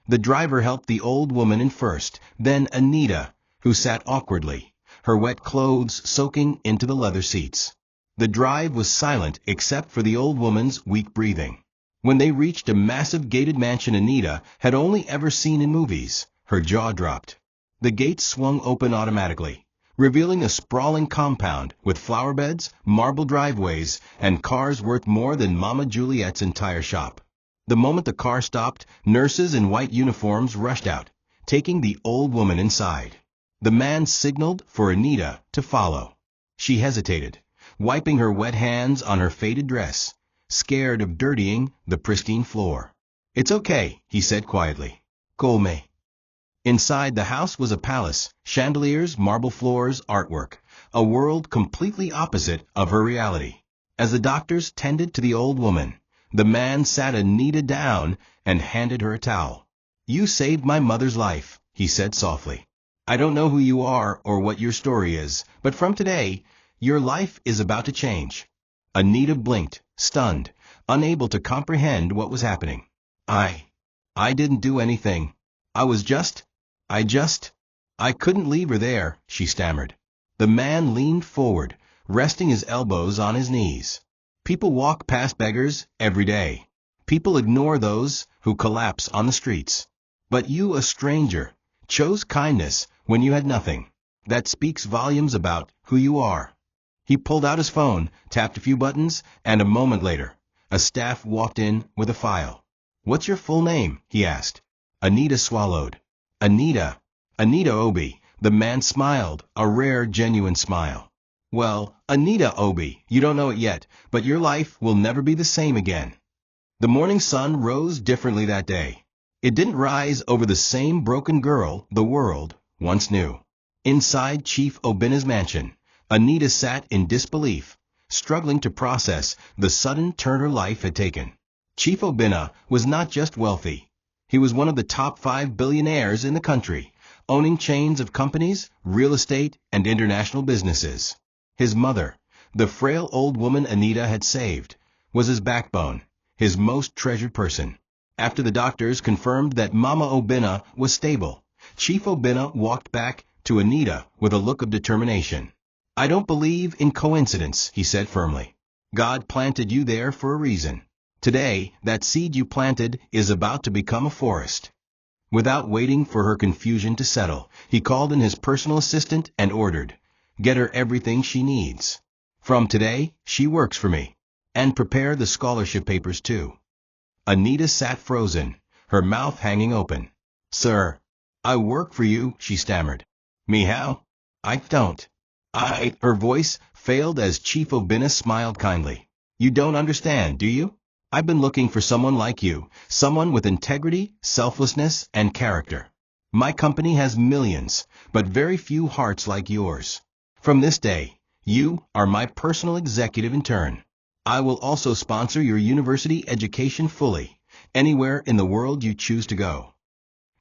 The driver helped the old woman in first, then Anita, who sat awkwardly, her wet clothes soaking into the leather seats. The drive was silent except for the old woman's weak breathing. When they reached a massive gated mansion Anita had only ever seen in movies, her jaw dropped. The gates swung open automatically, revealing a sprawling compound with flower beds, marble driveways, and cars worth more than Mama Juliet's entire shop. The moment the car stopped, nurses in white uniforms rushed out, taking the old woman inside. The man signaled for Anita to follow. She hesitated, wiping her wet hands on her faded dress, scared of dirtying the pristine floor. "It's okay," he said quietly. "Colme." Inside the house was a palace, chandeliers, marble floors, artwork, a world completely opposite of her reality. As the doctors tended to the old woman, the man sat Anita down and handed her a towel. "You saved my mother's life," he said softly. I don't know who you are or what your story is, but from today, your life is about to change. Anita blinked, stunned, unable to comprehend what was happening. I didn't do anything. I was just, I just, I couldn't leave her there, she stammered. The man leaned forward, resting his elbows on his knees. People walk past beggars every day. People ignore those who collapse on the streets. But you, a stranger, chose kindness when you had nothing. That speaks volumes about who you are. He pulled out his phone, tapped a few buttons, and a moment later, a staff walked in with a file. What's your full name? He asked. Anita swallowed. Anita Obi. The man smiled, a rare, genuine smile. Well, Anita Obi, you don't know it yet, but your life will never be the same again. The morning sun rose differently that day. It didn't rise over the same broken girl the world once knew. Inside Chief Obina's mansion, Anita sat in disbelief, struggling to process the sudden turn her life had taken. Chief Obina was not just wealthy. He was one of the top 5 billionaires in the country, owning chains of companies, real estate, and international businesses. His mother, the frail old woman Anita had saved, was his backbone, his most treasured person. After the doctors confirmed that Mama Obina was stable, Chief Obina walked back to Anita with a look of determination. I don't believe in coincidence, he said firmly. God planted you there for a reason. Today, that seed you planted is about to become a forest. Without waiting for her confusion to settle, he called in his personal assistant and ordered, get her everything she needs. From today, she works for me. And prepare the scholarship papers too. Anita sat frozen, her mouth hanging open. Sir, I work for you, she stammered. Me how? I don't. Her voice failed as Chief Obina smiled kindly. You don't understand, do you? I've been looking for someone like you, someone with integrity, selflessness, and character. My company has millions, but very few hearts like yours. From this day, you are my personal executive intern. I will also sponsor your university education fully, anywhere in the world you choose to go.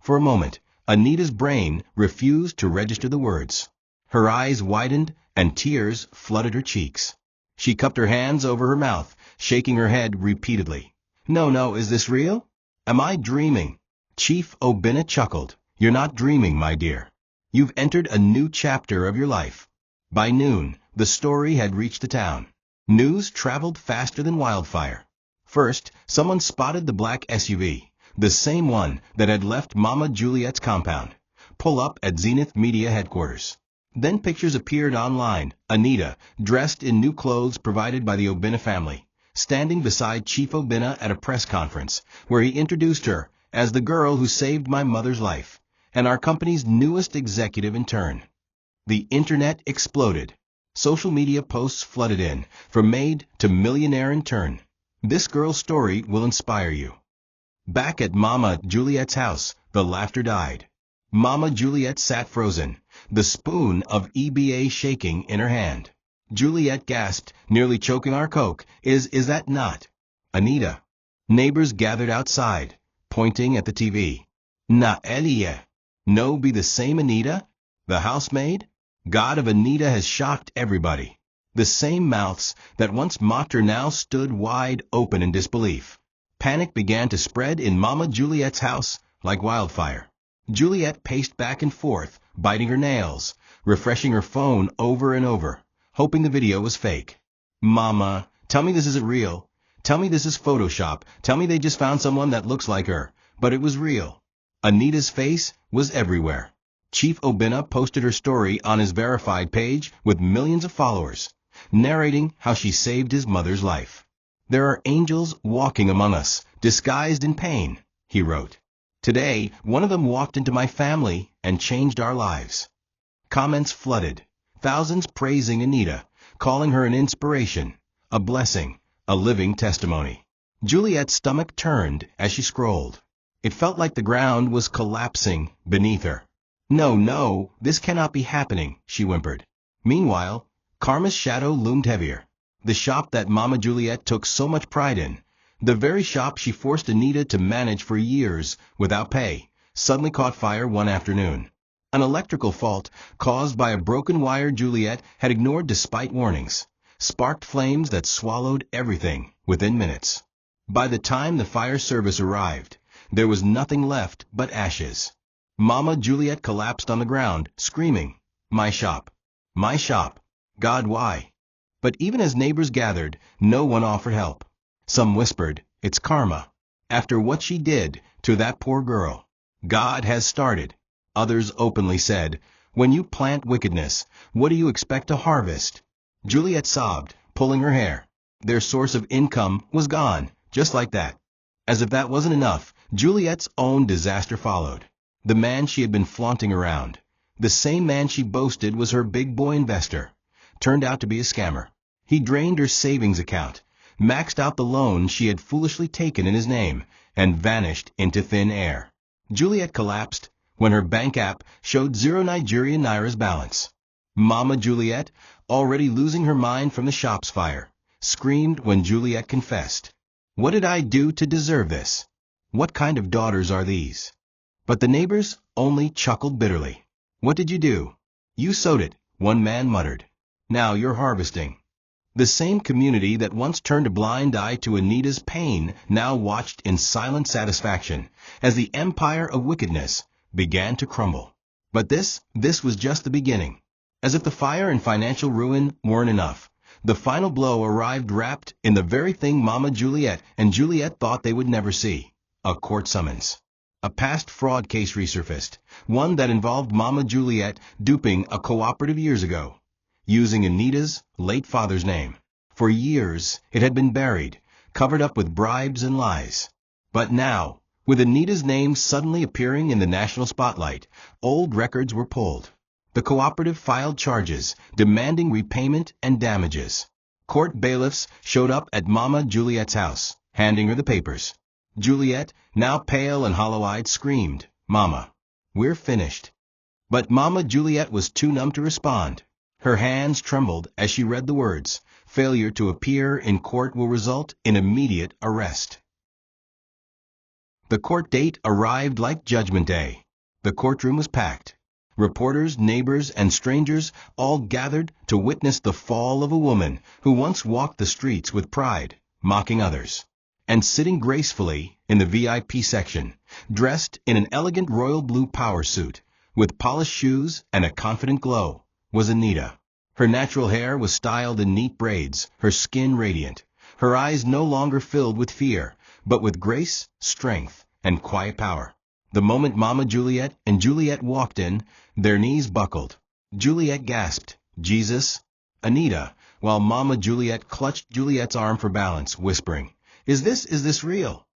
For a moment, Anita's brain refused to register the words. Her eyes widened and tears flooded her cheeks. She cupped her hands over her mouth, shaking her head repeatedly. No, is this real? Am I dreaming? Chief Obina chuckled. You're not dreaming, my dear. You've entered a new chapter of your life. By noon, the story had reached the town. News traveled faster than wildfire. First, someone spotted the black SUV, the same one that had left Mama Juliet's compound, pull up at Zenith Media headquarters. Then pictures appeared online, Anita, dressed in new clothes provided by the Obina family, standing beside Chief Obina at a press conference, where he introduced her as the girl who saved my mother's life, and our company's newest executive intern. The internet exploded. Social media posts flooded in, from maid to millionaire intern. This girl's story will inspire you. Back at Mama Juliet's house, the laughter died. Mama Juliet sat frozen, the spoon of EBA shaking in her hand. Juliet gasped, nearly choking our Coke. Is that not Anita? Neighbors gathered outside, pointing at the TV. Na Elia. No, be the same Anita? The housemaid? God of Anita has shocked everybody. The same mouths that once mocked her now stood wide open in disbelief. Panic began to spread in Mama Juliet's house like wildfire. Juliet paced back and forth, biting her nails, refreshing her phone over and over, hoping the video was fake. Mama, tell me this isn't real. Tell me this is Photoshop. Tell me they just found someone that looks like her. But it was real. Anita's face was everywhere. Chief Obina posted her story on his verified page with millions of followers, narrating how she saved his mother's life. There are angels walking among us, disguised in pain, he wrote. Today, one of them walked into my family and changed our lives. Comments flooded, thousands praising Anita, calling her an inspiration, a blessing, a living testimony. Juliet's stomach turned as she scrolled. It felt like the ground was collapsing beneath her. No, this cannot be happening, she whimpered. Meanwhile, Karma's shadow loomed heavier. The shop that Mama Juliet took so much pride in, the very shop she forced Anita to manage for years without pay, suddenly caught fire one afternoon. An electrical fault caused by a broken wire Juliet had ignored despite warnings, sparked flames that swallowed everything within minutes. By the time the fire service arrived, there was nothing left but ashes. Mama Juliet collapsed on the ground, screaming, "My shop! My shop! God, why?" But even as neighbors gathered, no one offered help. Some whispered, "It's karma. After what she did to that poor girl, God has started." Others openly said, "When you plant wickedness, what do you expect to harvest?" Juliet sobbed, pulling her hair. Their source of income was gone, just like that. As if that wasn't enough, Juliet's own disaster followed. The man she had been flaunting around, the same man she boasted was her big boy investor, turned out to be a scammer. He drained her savings account, maxed out the loan she had foolishly taken in his name, and vanished into thin air. Juliet collapsed when her bank app showed 0 Nigerian Naira's balance. Mama Juliet, already losing her mind from the shop's fire, screamed when Juliet confessed. "What did I do to deserve this? What kind of daughters are these?" But the neighbors only chuckled bitterly. "What did you do?" "You sowed it," one man muttered. "Now you're harvesting." The same community that once turned a blind eye to Anita's pain now watched in silent satisfaction as the empire of wickedness began to crumble. But this was just the beginning. As if the fire and financial ruin weren't enough, the final blow arrived wrapped in the very thing Mama Juliet and Juliet thought they would never see: a court summons. A past fraud case resurfaced, one that involved Mama Juliet duping a cooperative years ago, using Anita's late father's name. For years, it had been buried, covered up with bribes and lies. But now, with Anita's name suddenly appearing in the national spotlight, old records were pulled. The cooperative filed charges, demanding repayment and damages. Court bailiffs showed up at Mama Juliet's house, handing her the papers. Juliet, now pale and hollow-eyed, screamed, "Mama, we're finished." But Mama Juliet was too numb to respond. Her hands trembled as she read the words, "Failure to appear in court will result in immediate arrest." The court date arrived like Judgment Day. The courtroom was packed. Reporters, neighbors, and strangers all gathered to witness the fall of a woman who once walked the streets with pride, mocking others. And sitting gracefully in the VIP section, dressed in an elegant royal blue power suit, with polished shoes and a confident glow, was Anita. Her natural hair was styled in neat braids, her skin radiant, her eyes no longer filled with fear, but with grace, strength, and quiet power. The moment Mama Juliet and Juliet walked in, their knees buckled. Juliet gasped, "Jesus?" Anita, while Mama Juliet clutched Juliet's arm for balance, whispering, Is this real?"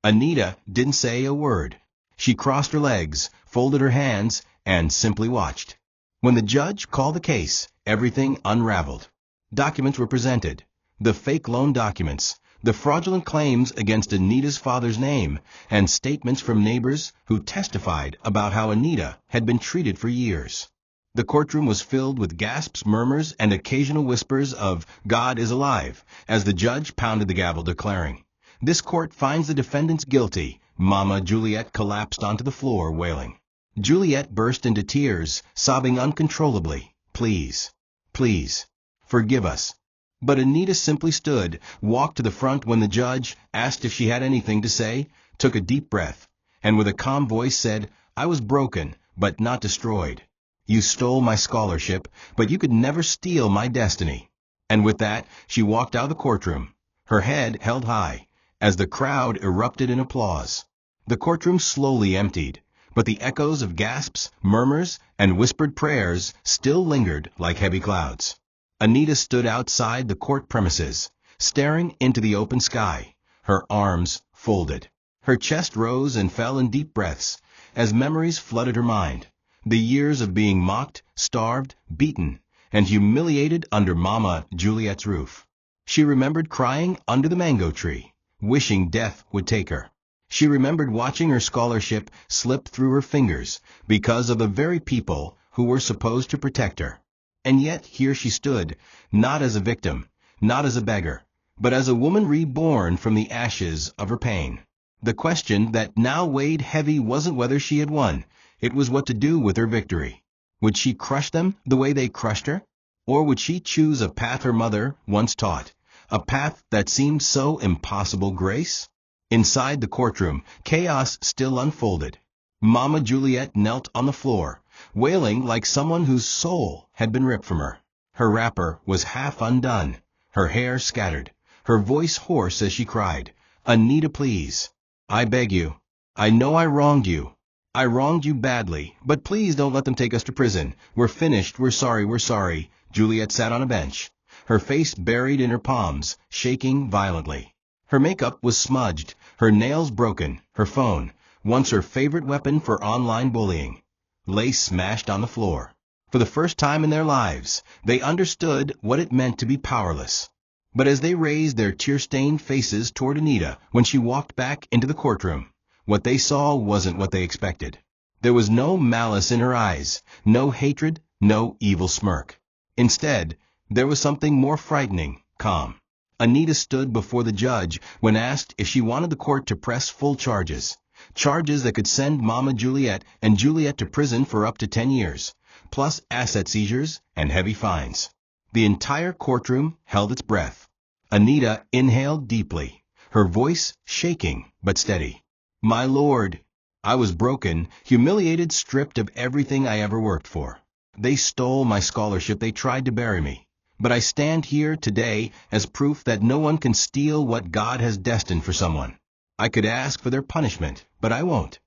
Anita didn't say a word. She crossed her legs, folded her hands, and simply watched. When the judge called the case, everything unraveled. Documents were presented. The fake loan documents, the fraudulent claims against Anita's father's name, and statements from neighbors who testified about how Anita had been treated for years. The courtroom was filled with gasps, murmurs, and occasional whispers of "God is alive" as the judge pounded the gavel declaring, "This court finds the defendants guilty." Mama Juliet collapsed onto the floor, wailing. Juliet burst into tears, sobbing uncontrollably, "Please, please, forgive us." But Anita simply stood, walked to the front when the judge asked if she had anything to say, took a deep breath, and with a calm voice said, "I was broken, but not destroyed. You stole my scholarship, but you could never steal my destiny." And with that, she walked out of the courtroom, her head held high, as the crowd erupted in applause. The courtroom slowly emptied, but the echoes of gasps, murmurs, and whispered prayers still lingered like heavy clouds. Anita stood outside the court premises, staring into the open sky, her arms folded. Her chest rose and fell in deep breaths as memories flooded her mind. The years of being mocked, starved, beaten, and humiliated under Mama Juliet's roof. She remembered crying under the mango tree, wishing death would take her. She remembered watching her scholarship slip through her fingers because of the very people who were supposed to protect her. And yet here she stood, not as a victim, not as a beggar, but as a woman reborn from the ashes of her pain. The question that now weighed heavy wasn't whether she had won. It was what to do with her victory. Would she crush them the way they crushed her? Or would she choose a path her mother once taught, a path that seemed so impossible, Grace? Inside the courtroom, chaos still unfolded. Mama Juliet knelt on the floor, wailing like someone whose soul had been ripped from her. Her wrapper was half undone, her hair scattered, her voice hoarse as she cried, "Anita, please. I beg you. I know I wronged you. I wronged you badly, but please don't let them take us to prison. We're finished, we're sorry, we're sorry." Juliet sat on a bench, her face buried in her palms, shaking violently. Her makeup was smudged, her nails broken, her phone, once her favorite weapon for online bullying, lay smashed on the floor. For the first time in their lives, they understood what it meant to be powerless. But as they raised their tear-stained faces toward Anita when she walked back into the courtroom, what they saw wasn't what they expected. There was no malice in her eyes, no hatred, no evil smirk. Instead, there was something more frightening, calm. Anita stood before the judge when asked if she wanted the court to press full charges, charges that could send Mama Juliet and Juliet to prison for up to 10 years, plus asset seizures and heavy fines. The entire courtroom held its breath. Anita inhaled deeply, her voice shaking but steady. "My lord, I was broken, humiliated, stripped of everything I ever worked for. They stole my scholarship, they tried to bury me. But I stand here today as proof that no one can steal what God has destined for someone. I could ask for their punishment, but I won't."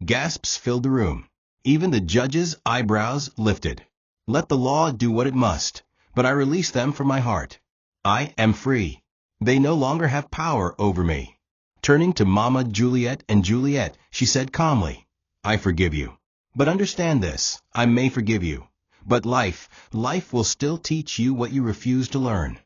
Gasps filled the room. Even the judge's eyebrows lifted. "Let the law do what it must, but I release them from my heart. I am free. They no longer have power over me." Turning to Mama Juliet and Juliet, she said calmly, "I forgive you. But understand this, I may forgive you. But life will still teach you what you refuse to learn."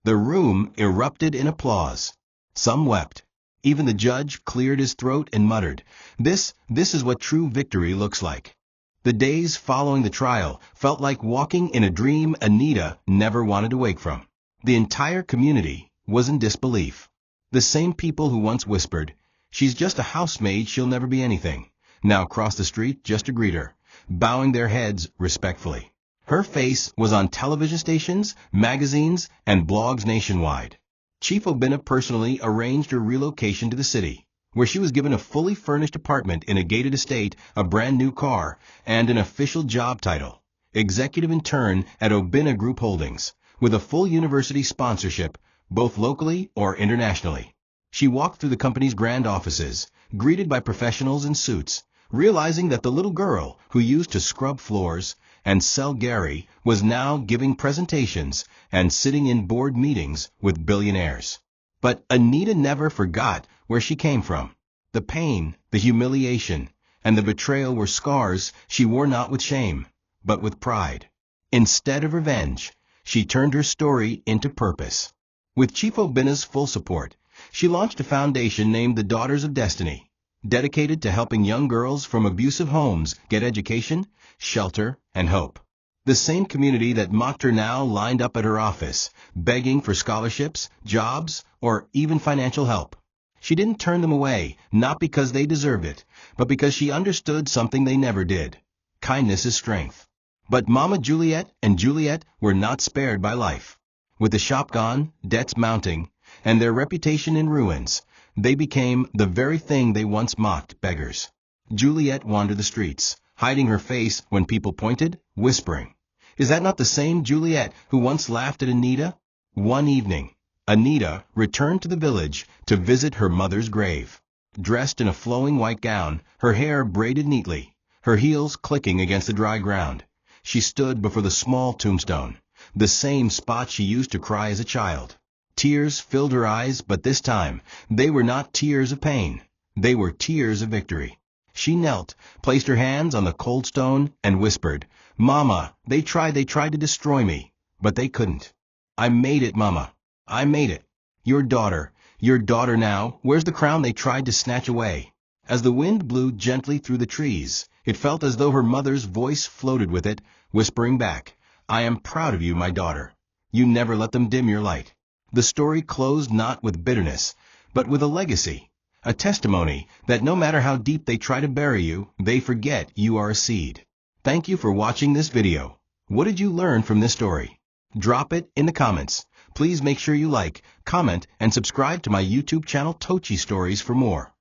The room erupted in applause. Some wept. Even the judge cleared his throat and muttered, This is what true victory looks like." The days following the trial felt like walking in a dream Anita never wanted to wake from. The entire community was in disbelief. The same people who once whispered, "She's just a housemaid, she'll never be anything," now crossed the street just to greet her, bowing their heads respectfully. Her face was on television stations, magazines, and blogs nationwide. Chief Obina personally arranged her relocation to the city, where she was given a fully furnished apartment in a gated estate, a brand new car, and an official job title, Executive Intern at Obina Group Holdings, with a full university sponsorship, both locally or internationally. She walked through the company's grand offices, greeted by professionals in suits, realizing that the little girl who used to scrub floors and sell Gary was now giving presentations and sitting in board meetings with billionaires. But Anita never forgot where she came from. The pain, the humiliation, and the betrayal were scars she wore not with shame, but with pride. Instead of revenge, she turned her story into purpose. With Chief Obina's full support, she launched a foundation named the Daughters of Destiny, dedicated to helping young girls from abusive homes get education, shelter, and hope. The same community that mocked her now lined up at her office, begging for scholarships, jobs, or even financial help. She didn't turn them away, not because they deserved it, but because she understood something they never did. Kindness is strength. But Mama Juliet and Juliet were not spared by life. With the shop gone, debts mounting, and their reputation in ruins, they became the very thing they once mocked, beggars. Juliet wandered the streets, hiding her face when people pointed, whispering, "Is that not the same Juliet who once laughed at Anita?" One evening, Anita returned to the village to visit her mother's grave. Dressed in a flowing white gown, her hair braided neatly, her heels clicking against the dry ground, she stood before the small tombstone, the same spot she used to cry as a child. Tears filled her eyes, but this time, they were not tears of pain. They were tears of victory. She knelt, placed her hands on the cold stone, and whispered, "Mama, they tried to destroy me, but they couldn't. I made it, Mama. I made it. Your daughter now, where's the crown they tried to snatch away?" As the wind blew gently through the trees, it felt as though her mother's voice floated with it, whispering back, "I am proud of you, my daughter. You never let them dim your light." The story closed not with bitterness, but with a legacy. A testimony that no matter how deep they try to bury you, they forget you are a seed. Thank you for watching this video. What did you learn from this story? Drop it in the comments. Please make sure you like, comment, and subscribe to my YouTube channel TOCHI Stories for more.